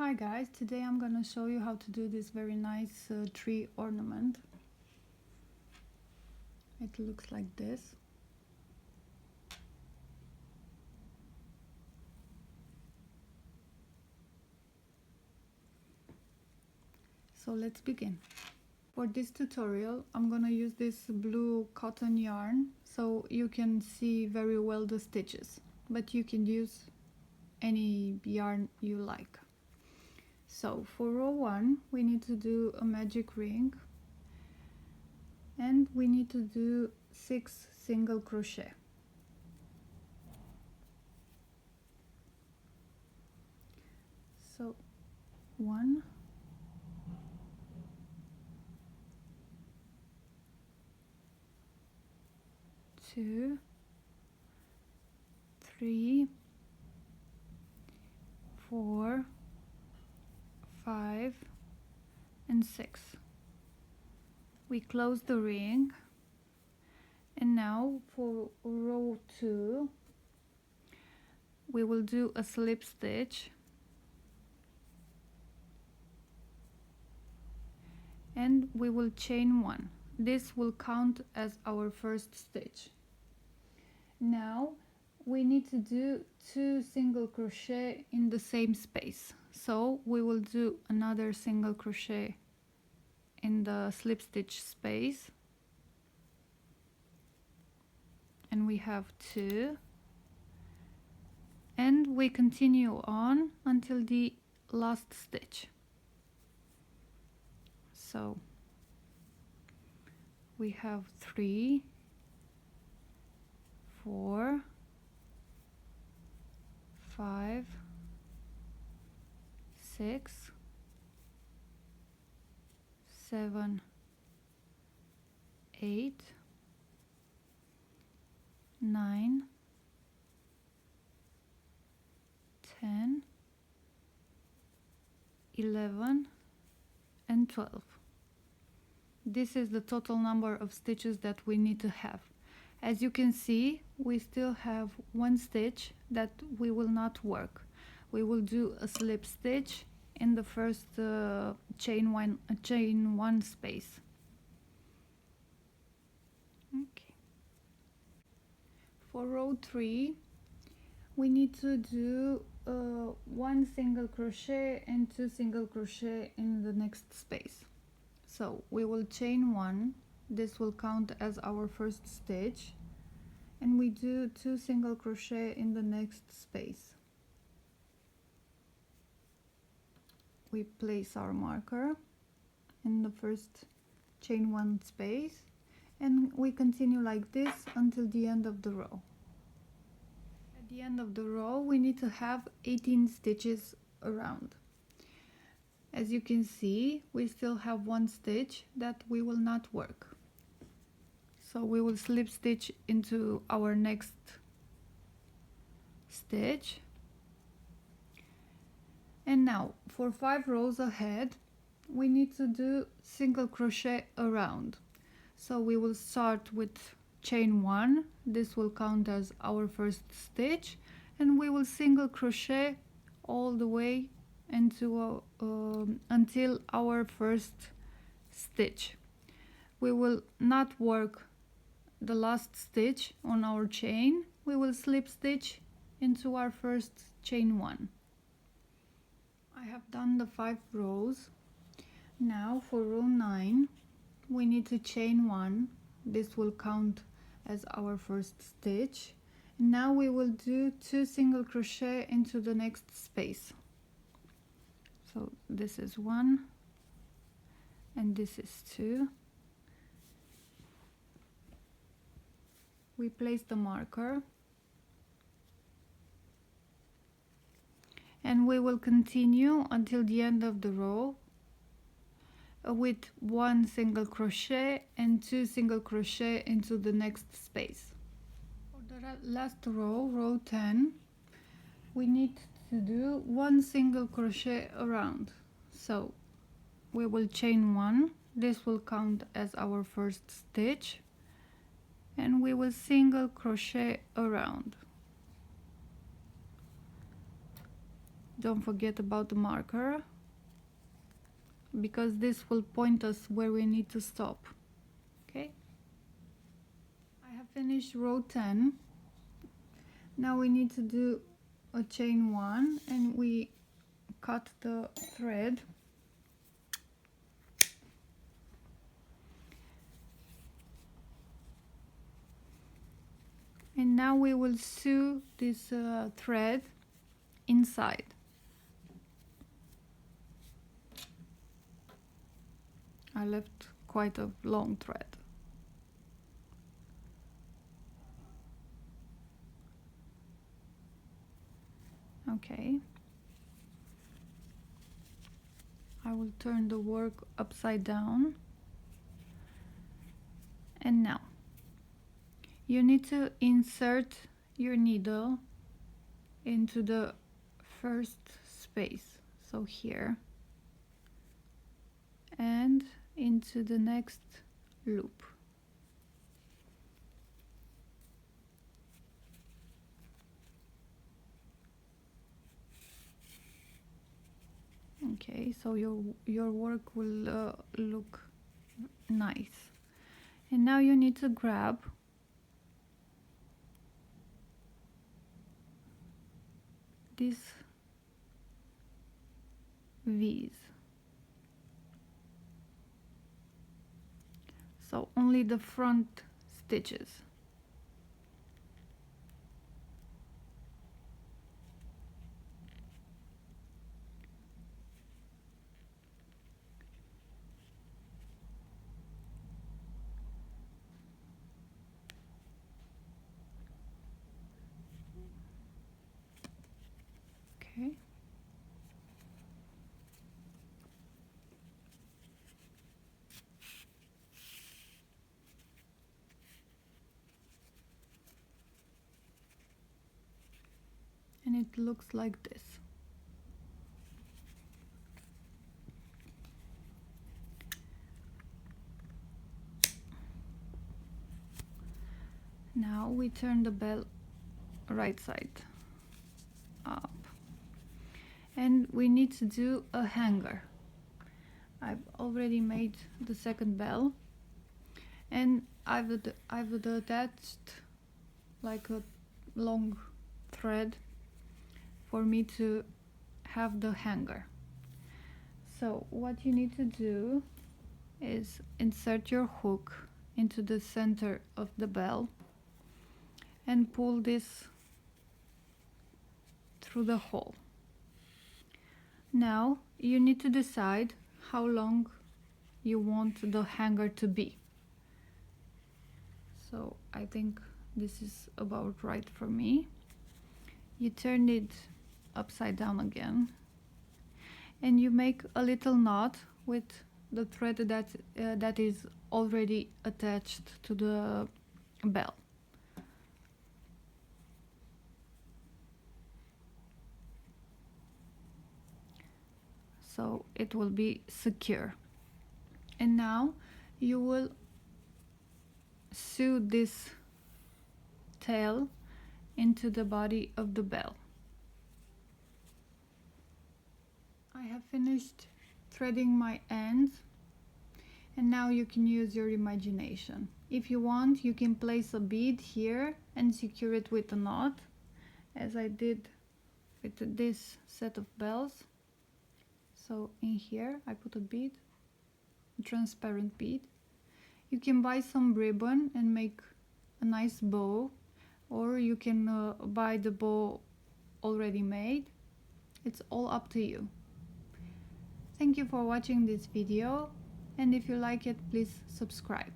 Hi guys, today I'm gonna show you how to do this very nice tree ornament. It looks like this. So let's begin. For this tutorial I'm gonna use this blue cotton yarn so you can see very well the stitches, but you can use any yarn you like. So for row 1 we need to do a magic ring and we need to do 6 single crochet. So 1, 2, 3, 4, 5 and 6. We close the ring, and now for row 2 we will do a slip stitch and we will chain 1. This will count as our first stitch. Now we need to do 2 single crochet in the same space, so we will do another single crochet in the slip stitch space, and we have 2, and we continue on until the last stitch. So we have 3, 4, 5, 6, 7, 8, 9, 10, 11 and 12. This is the total number of stitches that we need to have. As you can see, we still have 1 stitch that we will not work. We will do a slip stitch in the first chain one space. Okay. For row 3 we need to do 1 single crochet and 2 single crochet in the next space. So we will chain 1, this will count as our first stitch, and we do 2 single crochet in the next space. We place our marker in the first chain 1 space, and we continue like this until the end of the row. At the end of the row we need to have 18 stitches around. As you can see, we still have 1 stitch that we will not work. So we will slip stitch into our next stitch. And now for 5 rows ahead we need to do single crochet around. So we will start with chain 1, this will count as our first stitch, and we will single crochet all the way into until our first stitch. We will not work the last stitch on our chain, we will slip stitch into our first chain 1. I have done the 5 rows. Now for row 9 we need to chain 1, this will count as our first stitch. Now we will do 2 single crochet into the next space. So this is 1 and this is 2. We place the marker and we will continue until the end of the row with 1 single crochet and 2 single crochet into the next space. For the last row, row 10, we need to do 1 single crochet around. So we will chain 1, this will count as our first stitch, and we will single crochet around. Don't forget about the marker, because this will point us where we need to stop. Okay, I have finished row 10. Now we need to do a chain 1, and we cut the thread. And now we will sew this thread inside. I left quite a long thread. Okay. I will turn the work upside down. And now you need to insert your needle into the first space, so here, and into the next loop. Okay, so your work will look nice. And now you need to grab these V's. So only the front stitches. Okay. And it looks like this. Now we turn the bell right side up. And we need to do a hanger. I've already made the second bell, and I've attached like a long thread for me to have the hanger. So what you need to do is insert your hook into the center of the bell and pull this through the hole. Now you need to decide how long you want the hanger to be. So I think this is about right for me. You turn it upside down again, and you make a little knot with the thread that is already attached to the bell. So it will be secure. And now you will sew this tail into the body of the bell. I have finished threading my ends, and now you can use your imagination. If you want, you can place a bead here and secure it with a knot, as I did with this set of bells. So in here I put a bead, a transparent bead. You can buy some ribbon and make a nice bow, or you can buy the bow already made. It's all up to you. Thank you for watching this video, and if you like it, please subscribe.